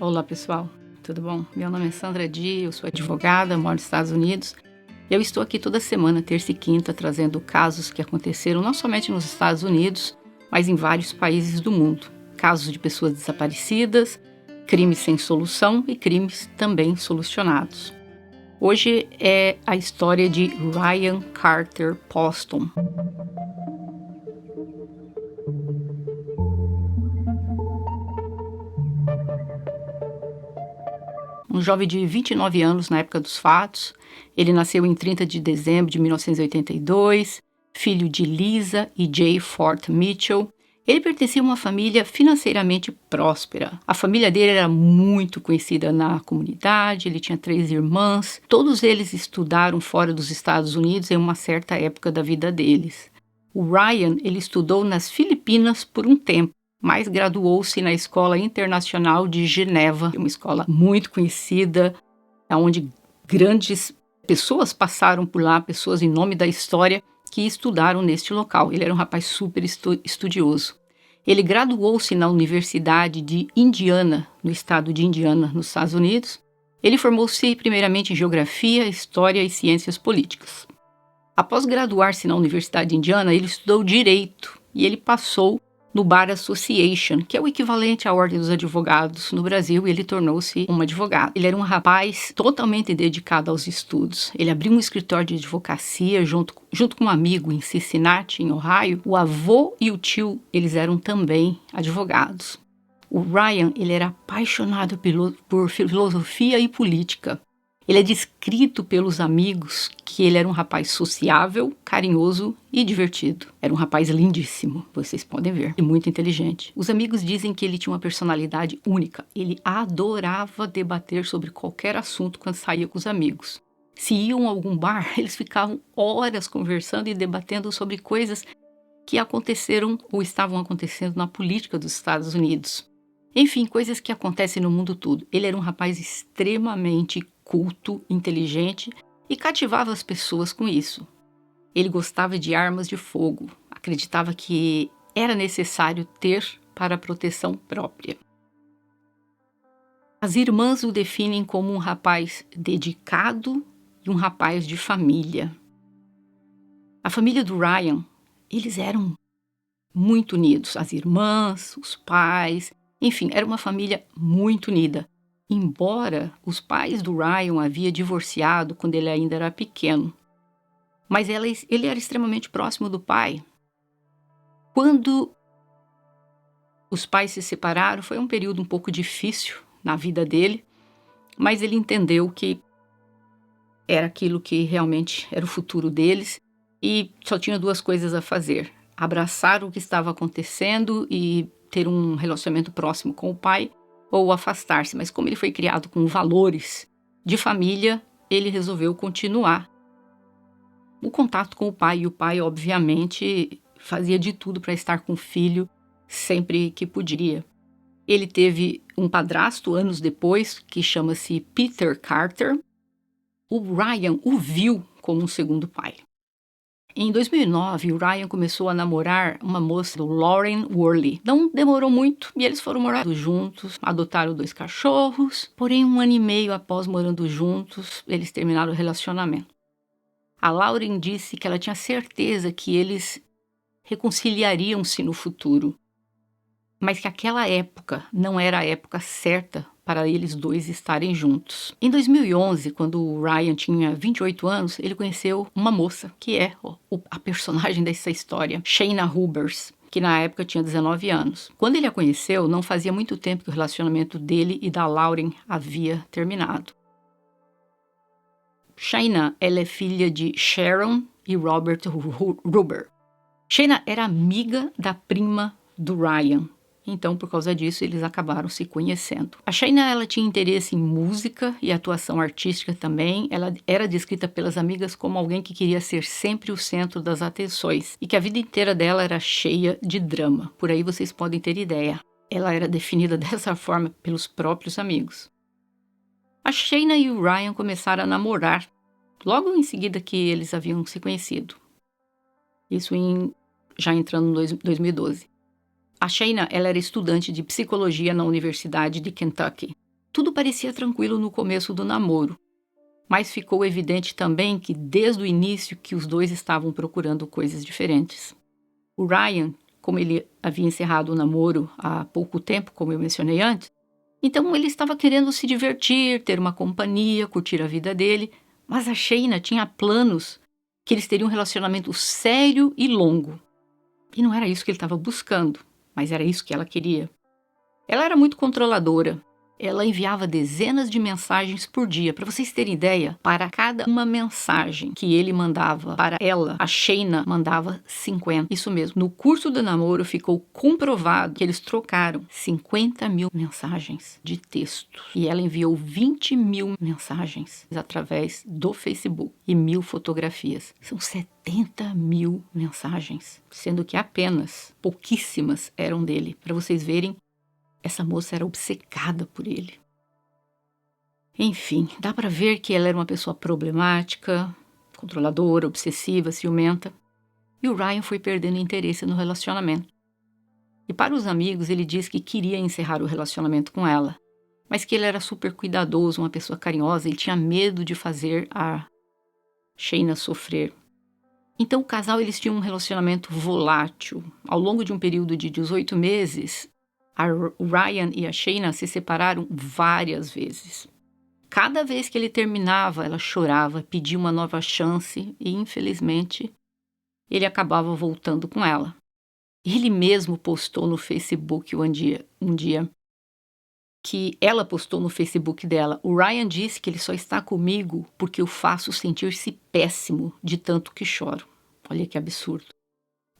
Olá pessoal, tudo bom? Meu nome é Sandra Di, eu sou advogada, moro nos Estados Unidos. Eu estou aqui toda semana, terça e quinta, trazendo casos que aconteceram não somente nos Estados Unidos, mas em vários países do mundo. Casos de pessoas desaparecidas, crimes sem solução e crimes também solucionados. Hoje é a história de Ryan Carter Poston. Um jovem de 29 anos na época dos fatos. Ele nasceu em 30 de dezembro de 1982, filho de Lisa e Jay Fort Mitchell. Ele pertencia a uma família financeiramente próspera. A família dele era muito conhecida na comunidade, ele tinha 3 irmãs. Todos eles estudaram fora dos Estados Unidos em uma certa época da vida deles. O Ryan, ele estudou nas Filipinas por um tempo, mas graduou-se na Escola Internacional de Geneva, uma escola muito conhecida, onde grandes pessoas passaram por lá, pessoas em nome da história, que estudaram neste local. Ele era um rapaz super estudioso. Ele graduou-se na Universidade de Indiana, no estado de Indiana, nos Estados Unidos. Ele formou-se primeiramente em Geografia, História e Ciências Políticas. Após graduar-se na Universidade de Indiana, ele estudou Direito e ele passou no Bar Association, que é o equivalente à Ordem dos Advogados no Brasil, e ele tornou-se um advogado. Ele era um rapaz totalmente dedicado aos estudos. Ele abriu um escritório de advocacia junto com um amigo em Cincinnati, em Ohio. O avô e o tio, eles eram também advogados. O Ryan, ele era apaixonado por filosofia e política. Ele é descrito pelos amigos que ele era um rapaz sociável, carinhoso e divertido. Era um rapaz lindíssimo, vocês podem ver, e muito inteligente. Os amigos dizem que ele tinha uma personalidade única. Ele adorava debater sobre qualquer assunto quando saía com os amigos. Se iam a algum bar, eles ficavam horas conversando e debatendo sobre coisas que aconteceram ou estavam acontecendo na política dos Estados Unidos. Enfim, coisas que acontecem no mundo todo. Ele era um rapaz extremamente culto, inteligente e cativava as pessoas com isso. Ele gostava de armas de fogo, acreditava que era necessário ter para a proteção própria. As irmãs o definem como um rapaz dedicado e um rapaz de família. A família do Ryan, eles eram muito unidos, as irmãs, os pais, enfim, era uma família muito unida. Embora os pais do Ryan haviam divorciado quando ele ainda era pequeno. Mas ele era extremamente próximo do pai. Quando os pais se separaram, foi um período um pouco difícil na vida dele, mas ele entendeu que era aquilo que realmente era o futuro deles e só tinha 2 coisas a fazer: abraçar o que estava acontecendo e ter um relacionamento próximo com o pai, ou afastar-se. Mas como ele foi criado com valores de família, ele resolveu continuar o contato com o pai. E o pai, obviamente, fazia de tudo para estar com o filho sempre que podia. Ele teve um padrasto anos depois, que chama-se Peter Carter. O Ryan o viu como um segundo pai. Em 2009, o Ryan começou a namorar uma moça, Lauren Worley. Não demorou muito e eles foram morar juntos, adotaram 2 cachorros. Porém, 1 ano e meio após morando juntos, eles terminaram o relacionamento. A Lauren disse que ela tinha certeza que eles reconciliariam-se no futuro, mas que aquela época não era a época certa para eles 2 estarem juntos. Em 2011, quando o Ryan tinha 28 anos, ele conheceu uma moça, que é a personagem dessa história, Shayna Hubers, que na época tinha 19 anos. Quando ele a conheceu, não fazia muito tempo que o relacionamento dele e da Lauren havia terminado. Shayna, ela é filha de Sharon e Robert Huber. Shayna era amiga da prima do Ryan. Então, por causa disso, eles acabaram se conhecendo. A Shayna, ela tinha interesse em música e atuação artística também. Ela era descrita pelas amigas como alguém que queria ser sempre o centro das atenções e que a vida inteira dela era cheia de drama. Por aí vocês podem ter ideia. Ela era definida dessa forma pelos próprios amigos. A Shayna e o Ryan começaram a namorar logo em seguida que eles haviam se conhecido. Isso já entrando em 2012. A Shayna, ela era estudante de psicologia na Universidade de Kentucky. Tudo parecia tranquilo no começo do namoro, mas ficou evidente também que desde o início que os dois estavam procurando coisas diferentes. O Ryan, como ele havia encerrado o namoro há pouco tempo, como eu mencionei antes, então ele estava querendo se divertir, ter uma companhia, curtir a vida dele, mas a Shayna tinha planos que eles teriam um relacionamento sério e longo. E não era isso que ele estava buscando, mas era isso que ela queria. Ela era muito controladora. Ela enviava dezenas de mensagens por dia. Para vocês terem ideia, para cada uma mensagem que ele mandava para ela, a Shayna mandava 50. Isso mesmo. No curso do namoro ficou comprovado que eles trocaram 50 mil mensagens de texto. E ela enviou 20 mil mensagens através do Facebook e 1.000 fotografias. São 70 mil mensagens, sendo que apenas pouquíssimas eram dele. Para vocês verem, essa moça era obcecada por ele. Enfim, dá para ver que ela era uma pessoa problemática, controladora, obsessiva, ciumenta. E o Ryan foi perdendo interesse no relacionamento. E para os amigos, ele disse que queria encerrar o relacionamento com ela, mas que ele era super cuidadoso, uma pessoa carinhosa, ele tinha medo de fazer a Shayna sofrer. Então o casal eles tinham um relacionamento volátil. Ao longo de um período de 18 meses, o Ryan e a Shayna se separaram várias vezes. Cada vez que ele terminava, ela chorava, pedia uma nova chance e, infelizmente, ele acabava voltando com ela. Ele mesmo postou no Facebook um dia que ela postou no Facebook dela. O Ryan disse que ele só está comigo porque eu faço sentir-se péssimo de tanto que choro. Olha que absurdo.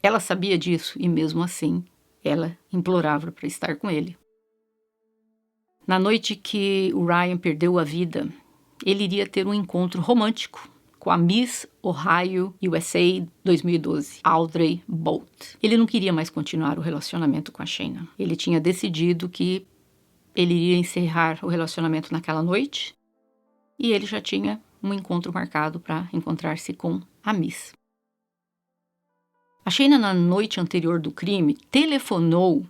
Ela sabia disso e mesmo assim ela implorava para estar com ele. Na noite que o Ryan perdeu a vida, ele iria ter um encontro romântico com a Miss Ohio USA 2012, Audrey Bolt. Ele não queria mais continuar o relacionamento com a Shayna. Ele tinha decidido que ele iria encerrar o relacionamento naquela noite e ele já tinha um encontro marcado para encontrar-se com a Miss. A Shayna, na noite anterior do crime, telefonou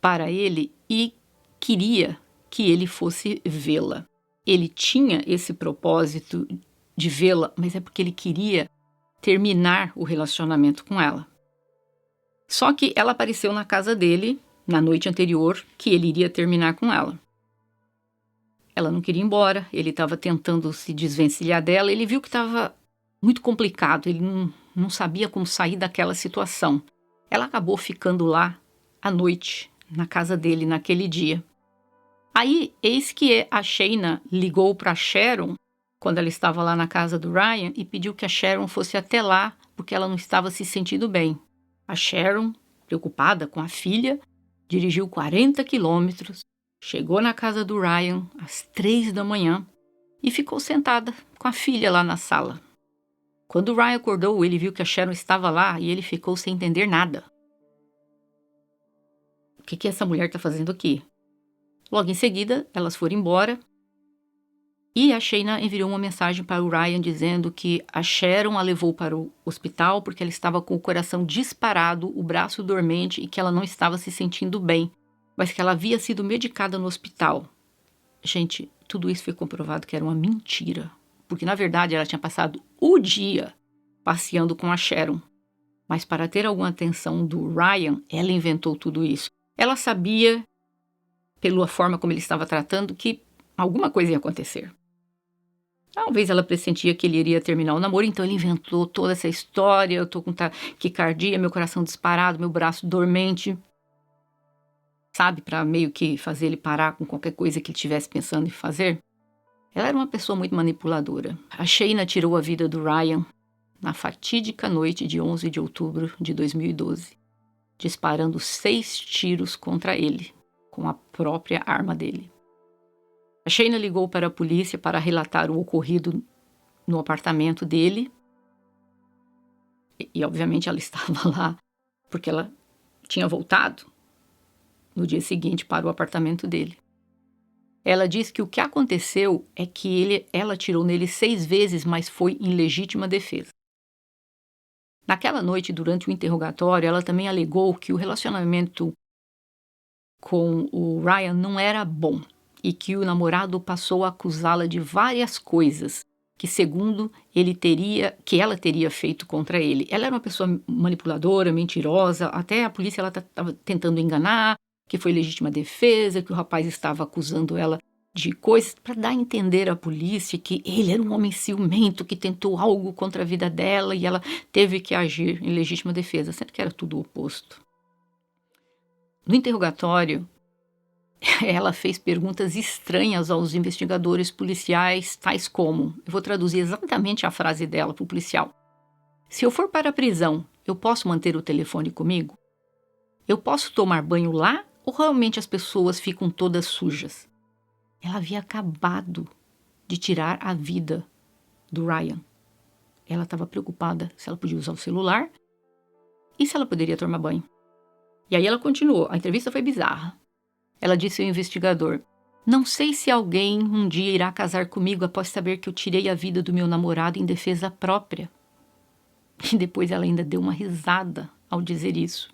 para ele e queria que ele fosse vê-la. Ele tinha esse propósito de vê-la, mas é porque ele queria terminar o relacionamento com ela. Só que ela apareceu na casa dele na noite anterior que ele iria terminar com ela. Ela não queria ir embora, ele estava tentando se desvencilhar dela, ele viu que estava muito complicado, ele não sabia como sair daquela situação. Ela acabou ficando lá à noite, na casa dele, naquele dia. Aí, eis que a Shayna ligou para a Sharon, quando ela estava lá na casa do Ryan, e pediu que a Sharon fosse até lá, porque ela não estava se sentindo bem. A Sharon, preocupada com a filha, dirigiu 40 quilômetros, chegou na casa do Ryan às 3 da manhã e ficou sentada com a filha lá na sala. Quando o Ryan acordou, ele viu que a Sharon estava lá e ele ficou sem entender nada. O que essa mulher está fazendo aqui? Logo em seguida, elas foram embora e a Shayna enviou uma mensagem para o Ryan dizendo que a Sharon a levou para o hospital porque ela estava com o coração disparado, o braço dormente e que ela não estava se sentindo bem, mas que ela havia sido medicada no hospital. Gente, tudo isso foi comprovado que era uma mentira, porque na verdade ela tinha passado o dia passeando com a Sharon. Mas para ter alguma atenção do Ryan, ela inventou tudo isso. Ela sabia, pela forma como ele estava tratando, que alguma coisa ia acontecer. Talvez ela pressentia que ele iria terminar o namoro, então ele inventou toda essa história. Eu estou com taquicardia, meu coração disparado, meu braço dormente. Sabe, para meio que fazer ele parar com qualquer coisa que ele estivesse pensando em fazer. Ela era uma pessoa muito manipuladora. A Shayna tirou a vida do Ryan na fatídica noite de 11 de outubro de 2012, disparando 6 tiros contra ele, com a própria arma dele. A Shayna ligou para a polícia para relatar o ocorrido no apartamento dele. E obviamente ela estava lá porque ela tinha voltado no dia seguinte para o apartamento dele. Ela disse que o que aconteceu é que ela atirou nele 6 vezes, mas foi em legítima defesa. Naquela noite, durante o interrogatório, ela também alegou que o relacionamento com o Ryan não era bom. e que o namorado passou a acusá-la de várias coisas que, segundo que ela teria feito contra ele. Ela era uma pessoa manipuladora, mentirosa, até a polícia ela estava tentando enganar, que foi legítima defesa, que o rapaz estava acusando ela de coisas para dar a entender à polícia que ele era um homem ciumento, que tentou algo contra a vida dela e ela teve que agir em legítima defesa, sendo que era tudo o oposto. No interrogatório, ela fez perguntas estranhas aos investigadores policiais, tais como, eu vou traduzir exatamente a frase dela para o policial: se eu for para a prisão, eu posso manter o telefone comigo? Eu posso tomar banho lá ou realmente as pessoas ficam todas sujas? Ela havia acabado de tirar a vida do Ryan. Ela estava preocupada se ela podia usar o celular e se ela poderia tomar banho. E aí ela continuou, a entrevista foi bizarra. Ela disse ao investigador: não sei se alguém um dia irá casar comigo após saber que eu tirei a vida do meu namorado em defesa própria. E depois ela ainda deu uma risada ao dizer isso.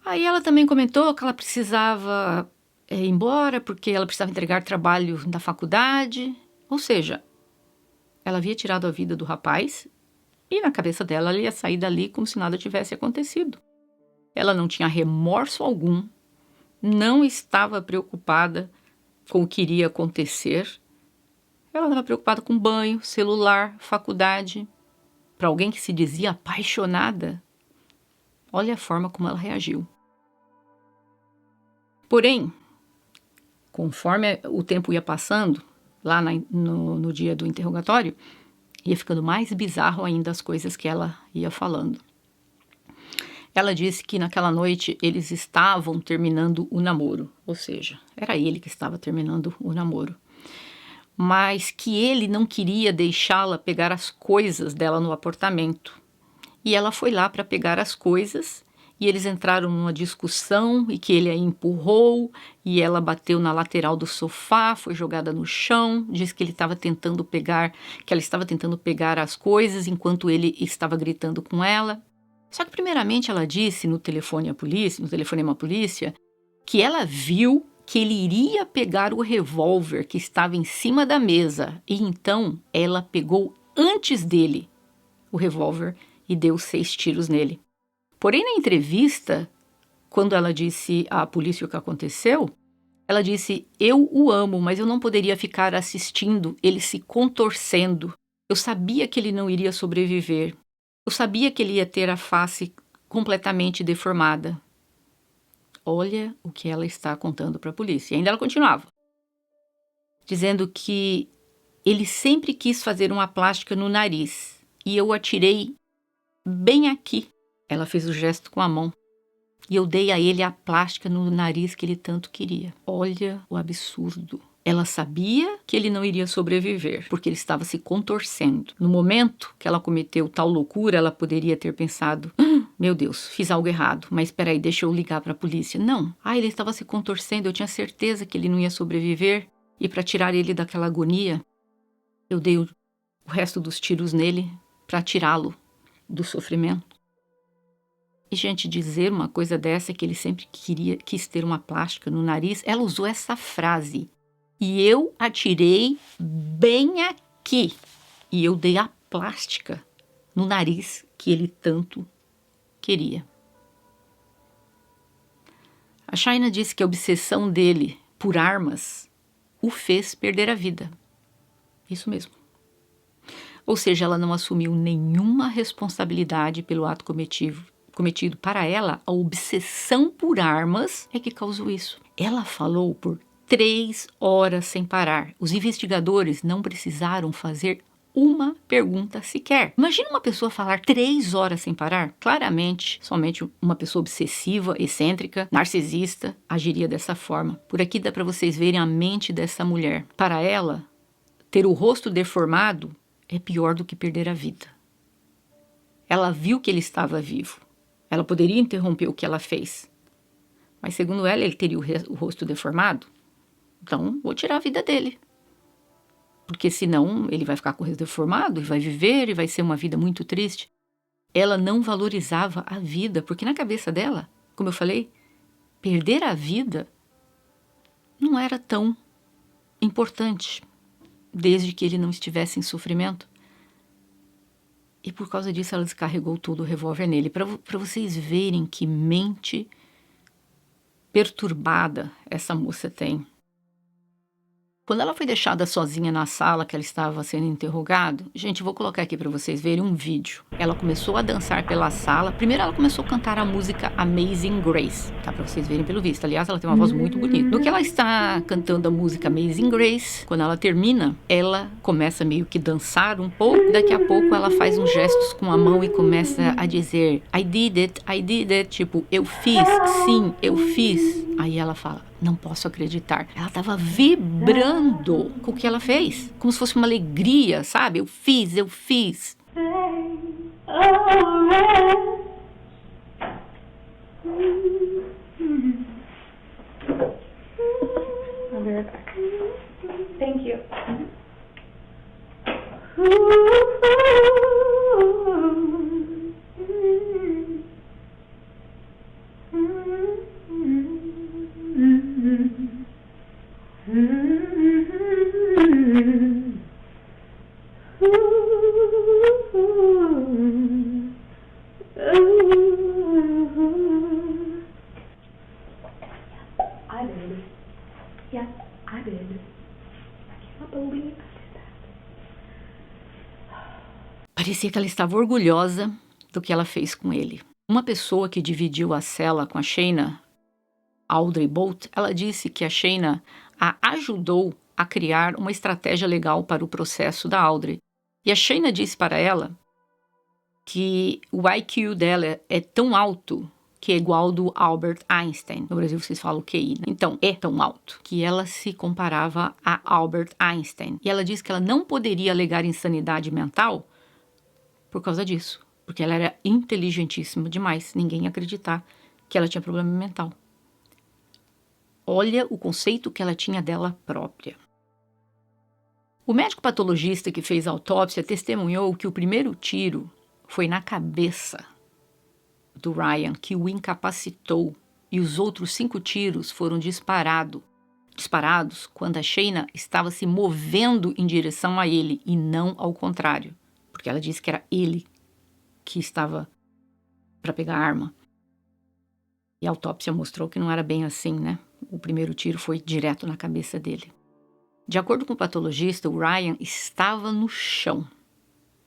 Aí ela também comentou que ela precisava ir embora porque ela precisava entregar trabalho da faculdade. Ou seja, ela havia tirado a vida do rapaz e na cabeça dela ela ia sair dali como se nada tivesse acontecido. Ela não tinha remorso algum, não estava preocupada com o que iria acontecer. Ela estava preocupada com banho, celular, faculdade. Para alguém que se dizia apaixonada, olha a forma como ela reagiu. Porém, conforme o tempo ia passando, lá no dia do interrogatório, ia ficando mais bizarro ainda as coisas que ela ia falando. Ela disse que naquela noite eles estavam terminando o namoro, ou seja, era ele que estava terminando o namoro. Mas que ele não queria deixá-la pegar as coisas dela no apartamento. E ela foi lá para pegar as coisas e eles entraram numa discussão e que ele a empurrou e ela bateu na lateral do sofá, foi jogada no chão, disse que ela estava tentando pegar as coisas enquanto ele estava gritando com ela. Só que primeiramente ela disse no telefonema à polícia, que ela viu que ele iria pegar o revólver que estava em cima da mesa e então ela pegou antes dele o revólver e deu 6 tiros nele. Porém, na entrevista, quando ela disse à polícia o que aconteceu, ela disse: eu o amo, mas eu não poderia ficar assistindo ele se contorcendo. Eu sabia que ele não iria sobreviver. Eu sabia que ele ia ter a face completamente deformada. Olha o que ela está contando para a polícia. E ainda ela continuava, dizendo que ele sempre quis fazer uma plástica no nariz e eu atirei bem aqui. Ela fez o gesto com a mão. E eu dei a ele a plástica no nariz que ele tanto queria. Olha o absurdo. Ela sabia que ele não iria sobreviver, porque ele estava se contorcendo. No momento que ela cometeu tal loucura, ela poderia ter pensado: meu Deus, fiz algo errado, mas espera aí, deixa eu ligar para a polícia. Não. Ele estava se contorcendo, eu tinha certeza que ele não ia sobreviver. E para tirar ele daquela agonia, eu dei o resto dos tiros nele para tirá-lo do sofrimento. E, gente, dizer uma coisa dessa, que ele sempre quis ter uma plástica no nariz, ela usou essa frase: e eu atirei bem aqui. E eu dei a plástica no nariz que ele tanto queria. A Shaina disse que a obsessão dele por armas o fez perder a vida. Isso mesmo. Ou seja, ela não assumiu nenhuma responsabilidade pelo ato cometido. Para ela, a obsessão por armas é que causou isso. Ela falou por 3 horas sem parar. Os investigadores não precisaram fazer uma pergunta sequer. Imagina uma pessoa falar 3 horas sem parar. Claramente, somente uma pessoa obsessiva, excêntrica, narcisista agiria dessa forma. Por aqui dá para vocês verem a mente dessa mulher. Para ela, ter o rosto deformado é pior do que perder a vida. Ela viu que ele estava vivo. Ela poderia interromper o que ela fez. Mas segundo ela, ele teria o rosto deformado. Então, vou tirar a vida dele. Porque senão ele vai ficar com o rosto deformado e vai viver e vai ser uma vida muito triste. Ela não valorizava a vida, porque na cabeça dela, como eu falei, perder a vida não era tão importante, desde que ele não estivesse em sofrimento. E por causa disso ela descarregou todo o revólver nele, para vocês verem que mente perturbada essa moça tem. Quando ela foi deixada sozinha na sala que ela estava sendo interrogada, gente, vou colocar aqui para vocês verem um vídeo. Ela começou a dançar pela sala. Primeiro ela começou a cantar a música Amazing Grace, tá? Para vocês verem pelo visto. Aliás, ela tem uma voz muito bonita. No que ela está cantando a música Amazing Grace, quando ela termina, ela começa meio que dançar um pouco. Daqui a pouco ela faz uns gestos com a mão e começa a dizer I did it, tipo, eu fiz, sim, eu fiz. Aí ela fala, não posso acreditar. Ela estava vibrando com o que ela fez. Como se fosse uma alegria, sabe? Eu fiz. Thank you. I did. Yes, I did. I can't believe I did that. Parecia que ela estava orgulhosa do que ela fez com ele. Uma pessoa que dividiu a cela com a Shayna, Audrey Bolt, ela disse que a Shayna a ajudou a criar uma estratégia legal para o processo da Audrey. E a Shayna disse para ela que o IQ dela é tão alto que é igual ao do Albert Einstein. No Brasil vocês falam QI, né? Então, é tão alto que ela se comparava a Albert Einstein. E ela disse que ela não poderia alegar insanidade mental por causa disso. Porque ela era inteligentíssima demais. Ninguém ia acreditar que ela tinha problema mental. Olha o conceito que ela tinha dela própria. O médico patologista que fez a autópsia testemunhou que o primeiro tiro foi na cabeça do Ryan, que o incapacitou, e os outros 5 tiros foram disparados quando a Shayna estava se movendo em direção a ele e não ao contrário, porque ela disse que era ele que estava para pegar a arma. E a autópsia mostrou que não era bem assim, né? O primeiro tiro foi direto na cabeça dele. De acordo com o patologista, o Ryan estava no chão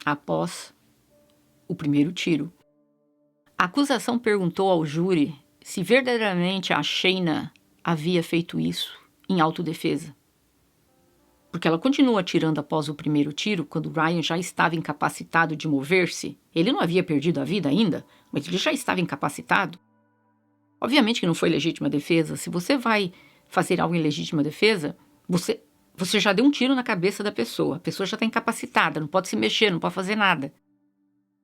após o primeiro tiro. A acusação perguntou ao júri se verdadeiramente a Shayna havia feito isso em autodefesa. Porque ela continua atirando após o primeiro tiro, quando o Ryan já estava incapacitado de mover-se. Ele não havia perdido a vida ainda, mas ele já estava incapacitado. Obviamente que não foi legítima defesa. Se você vai fazer algo em legítima defesa, você já deu um tiro na cabeça da pessoa. A pessoa já está incapacitada, não pode se mexer, não pode fazer nada.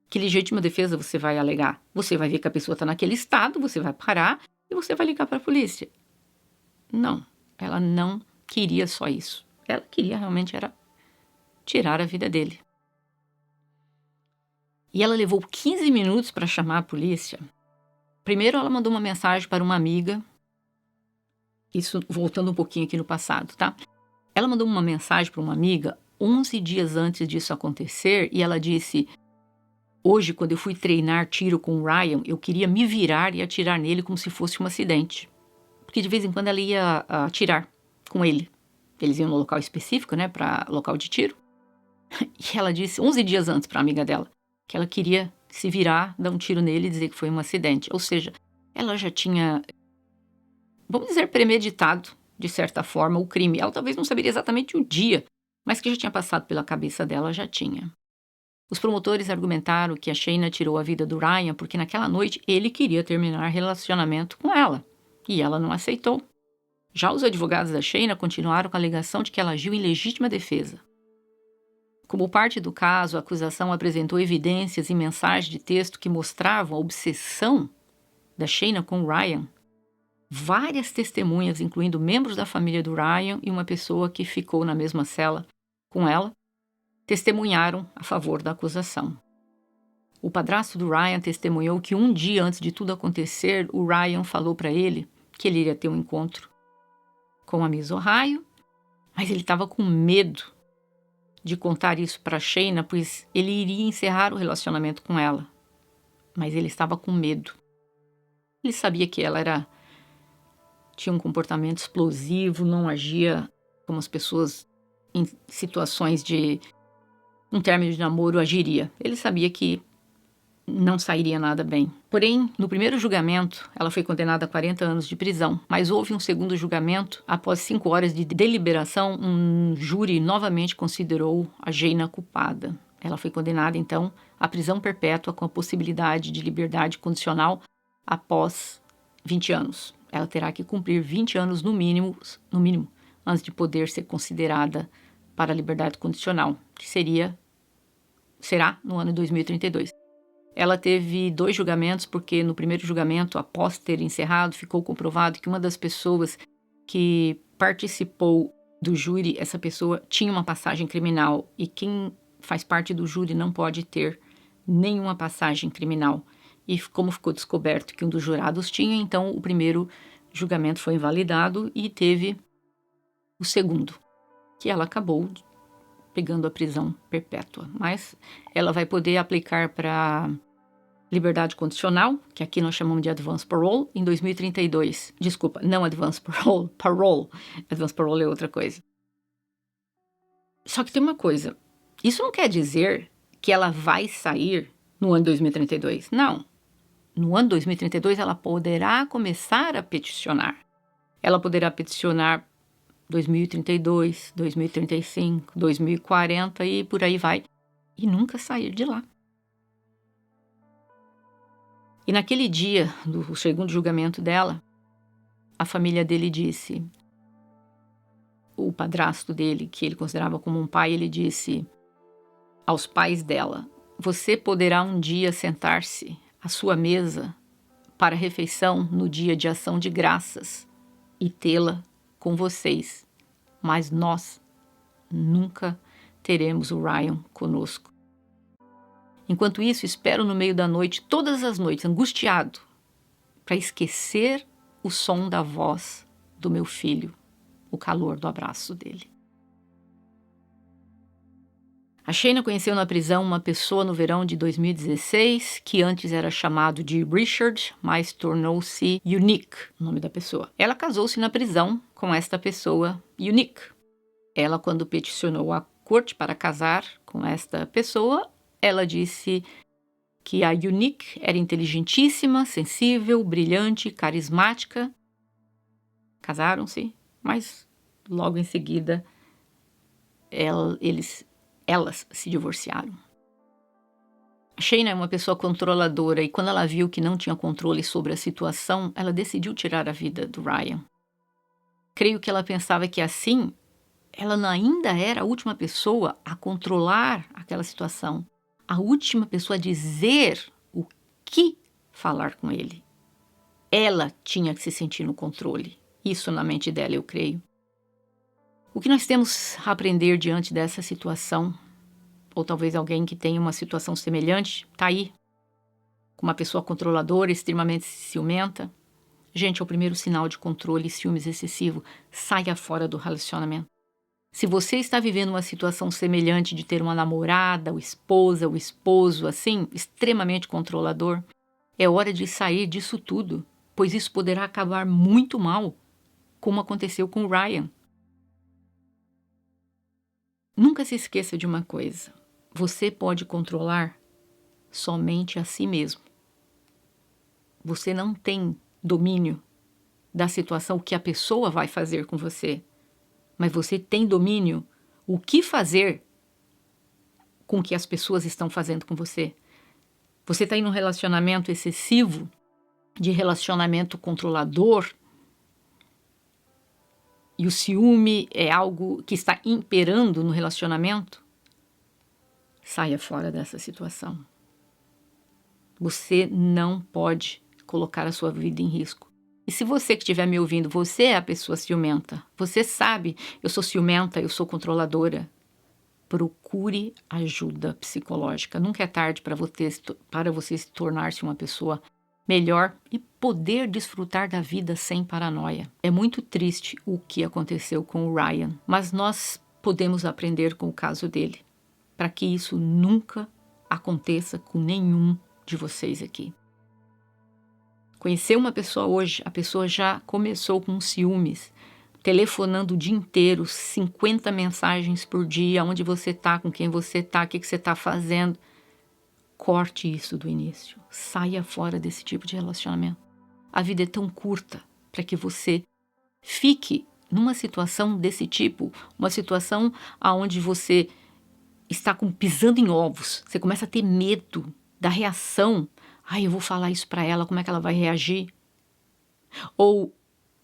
Que legítima defesa você vai alegar? Você vai ver que a pessoa está naquele estado, você vai parar e você vai ligar para a polícia. Não, ela não queria só isso. Ela queria realmente era tirar a vida dele. E ela levou 15 minutos para chamar a polícia. Primeiro ela mandou uma mensagem para uma amiga. Isso voltando um pouquinho aqui no passado, tá? Ela mandou uma mensagem para uma amiga 11 dias antes disso acontecer e ela disse: hoje, quando eu fui treinar tiro com o Ryan, eu queria me virar e atirar nele como se fosse um acidente. Porque de vez em quando ela ia atirar com ele. Eles iam no local específico, né, para local de tiro. E ela disse 11 dias antes para a amiga dela que ela queria se virar, dar um tiro nele e dizer que foi um acidente. Ou seja, ela já tinha, vamos dizer, premeditado, de certa forma, o crime. Ela talvez não saberia exatamente o dia, mas que já tinha passado pela cabeça dela, já tinha. Os promotores argumentaram que a Shayna tirou a vida do Ryan porque naquela noite ele queria terminar relacionamento com ela. E ela não aceitou. Já os advogados da Shayna continuaram com a alegação de que ela agiu em legítima defesa. Como parte do caso, a acusação apresentou evidências e mensagens de texto que mostravam a obsessão da Shayna com o Ryan. Várias testemunhas, incluindo membros da família do Ryan e uma pessoa que ficou na mesma cela com ela, testemunharam a favor da acusação. O padrasto do Ryan testemunhou que um dia antes de tudo acontecer, o Ryan falou para ele que ele iria ter um encontro com a Miss Ohio, mas ele estava com medo de contar isso para Shayna, pois ele iria encerrar o relacionamento com ela. Mas ele estava com medo. Ele sabia que ela tinha um comportamento explosivo, não agia como as pessoas em situações de um término de namoro agiria. Ele sabia que não sairia nada bem. Porém, no primeiro julgamento, ela foi condenada a 40 anos de prisão, mas houve um segundo julgamento. Após 5 horas de deliberação, um júri novamente considerou a Shayna culpada. Ela foi condenada, então, à prisão perpétua com a possibilidade de liberdade condicional após 20 anos. Ela terá que cumprir 20 anos no mínimo, antes de poder ser considerada para a liberdade condicional, que será no ano de 2032. Ela teve 2 julgamentos, porque no primeiro julgamento, após ter encerrado, ficou comprovado que uma das pessoas que participou do júri, essa pessoa tinha uma passagem criminal, e quem faz parte do júri não pode ter nenhuma passagem criminal. E como ficou descoberto que um dos jurados tinha, então o primeiro julgamento foi invalidado e teve o segundo, que ela acabou pegando a prisão perpétua. Mas ela vai poder aplicar para liberdade condicional, que aqui nós chamamos de advance parole, em 2032. Desculpa, não advance parole, parole. Advance parole é outra coisa. Só que tem uma coisa, isso não quer dizer que ela vai sair no ano 2032. Não. No ano 2032, ela poderá começar a peticionar. Ela poderá peticionar 2032, 2035, 2040 e por aí vai. E nunca sair de lá. E naquele dia do segundo julgamento dela, a família dele disse, o padrasto dele, que ele considerava como um pai, ele disse aos pais dela: você poderá um dia sentar-se à sua mesa para a refeição no dia de ação de graças e tê-la com vocês, mas nós nunca teremos o Ryan conosco. Enquanto isso, espero no meio da noite, todas as noites, angustiado, para esquecer o som da voz do meu filho, o calor do abraço dele. A Shayna conheceu na prisão uma pessoa no verão de 2016, que antes era chamado de Richard, mas tornou-se Unique, o nome da pessoa. Ela casou-se na prisão com esta pessoa, Unique. Ela, quando peticionou a corte para casar com esta pessoa, ela disse que a Unique era inteligentíssima, sensível, brilhante, carismática. Casaram-se, mas logo em seguida elas se divorciaram. A Shayna é uma pessoa controladora e quando ela viu que não tinha controle sobre a situação, ela decidiu tirar a vida do Ryan. Creio que ela pensava que assim, ela ainda era a última pessoa a controlar aquela situação, a última pessoa a dizer o que falar com ele. Ela tinha que se sentir no controle. Isso na mente dela, eu creio. O que nós temos a aprender diante dessa situação, ou talvez alguém que tenha uma situação semelhante, está aí, com uma pessoa controladora, extremamente ciumenta. Gente, é o primeiro sinal de controle e ciúmes excessivo. Saia fora do relacionamento. Se você está vivendo uma situação semelhante de ter uma namorada, ou esposa, ou esposo, assim, extremamente controlador, é hora de sair disso tudo, pois isso poderá acabar muito mal, como aconteceu com o Ryan. Nunca se esqueça de uma coisa. Você pode controlar somente a si mesmo. Você não tem domínio da situação, o que a pessoa vai fazer com você. Mas você tem domínio o que fazer com o que as pessoas estão fazendo com você. Você está em um relacionamento excessivo, de relacionamento controlador, e o ciúme é algo que está imperando no relacionamento, saia fora dessa situação. Você não pode colocar a sua vida em risco. E se você que estiver me ouvindo, você é a pessoa ciumenta, você sabe, eu sou ciumenta, eu sou controladora, procure ajuda psicológica. Nunca é tarde para você se tornar-se uma pessoa melhor e poder desfrutar da vida sem paranoia. É muito triste o que aconteceu com o Ryan, mas nós podemos aprender com o caso dele, para que isso nunca aconteça com nenhum de vocês aqui. Conhecer uma pessoa hoje, a pessoa já começou com ciúmes, telefonando o dia inteiro, 50 mensagens por dia, onde você está, com quem você está, o que você está fazendo. Corte isso do início, saia fora desse tipo de relacionamento. A vida é tão curta para que você fique numa situação desse tipo, uma situação onde você está pisando em ovos, você começa a ter medo da reação. Ai, eu vou falar isso para ela, como é que ela vai reagir? Ou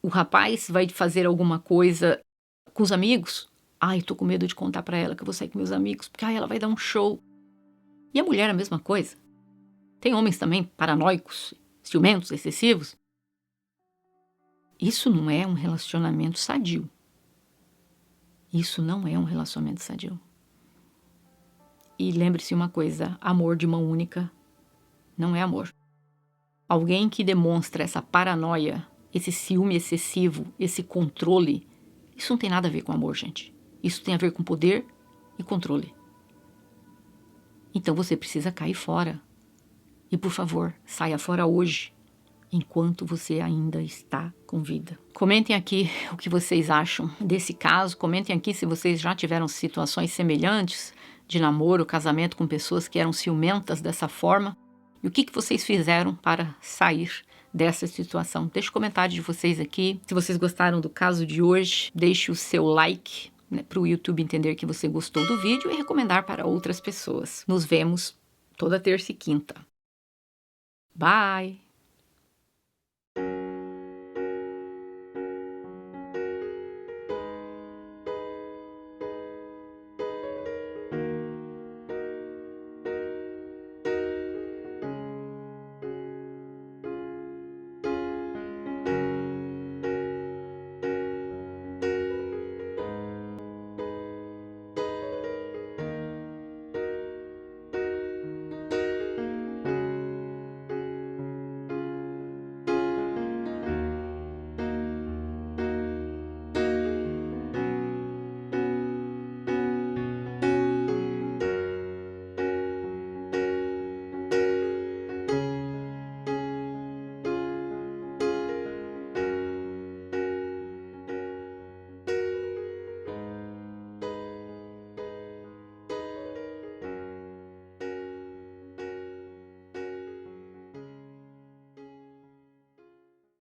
o rapaz vai fazer alguma coisa com os amigos. Ai, tô com medo de contar para ela que eu vou sair com meus amigos, porque ela vai dar um show. E a mulher a mesma coisa. Tem homens também paranoicos, ciumentos, excessivos. Isso não é um relacionamento sadio. Isso não é um relacionamento sadio. E lembre-se uma coisa, amor de mão única não é amor. Alguém que demonstra essa paranoia, esse ciúme excessivo, esse controle, isso não tem nada a ver com amor, gente. Isso tem a ver com poder e controle. Então você precisa cair fora. E por favor, saia fora hoje, enquanto você ainda está com vida. Comentem aqui o que vocês acham desse caso. Comentem aqui se vocês já tiveram situações semelhantes de namoro, casamento com pessoas que eram ciumentas dessa forma. E o que vocês fizeram para sair dessa situação? Deixe o comentário de vocês aqui. Se vocês gostaram do caso de hoje, deixe o seu like, para o YouTube entender que você gostou do vídeo e recomendar para outras pessoas. Nos vemos toda terça e quinta. Bye!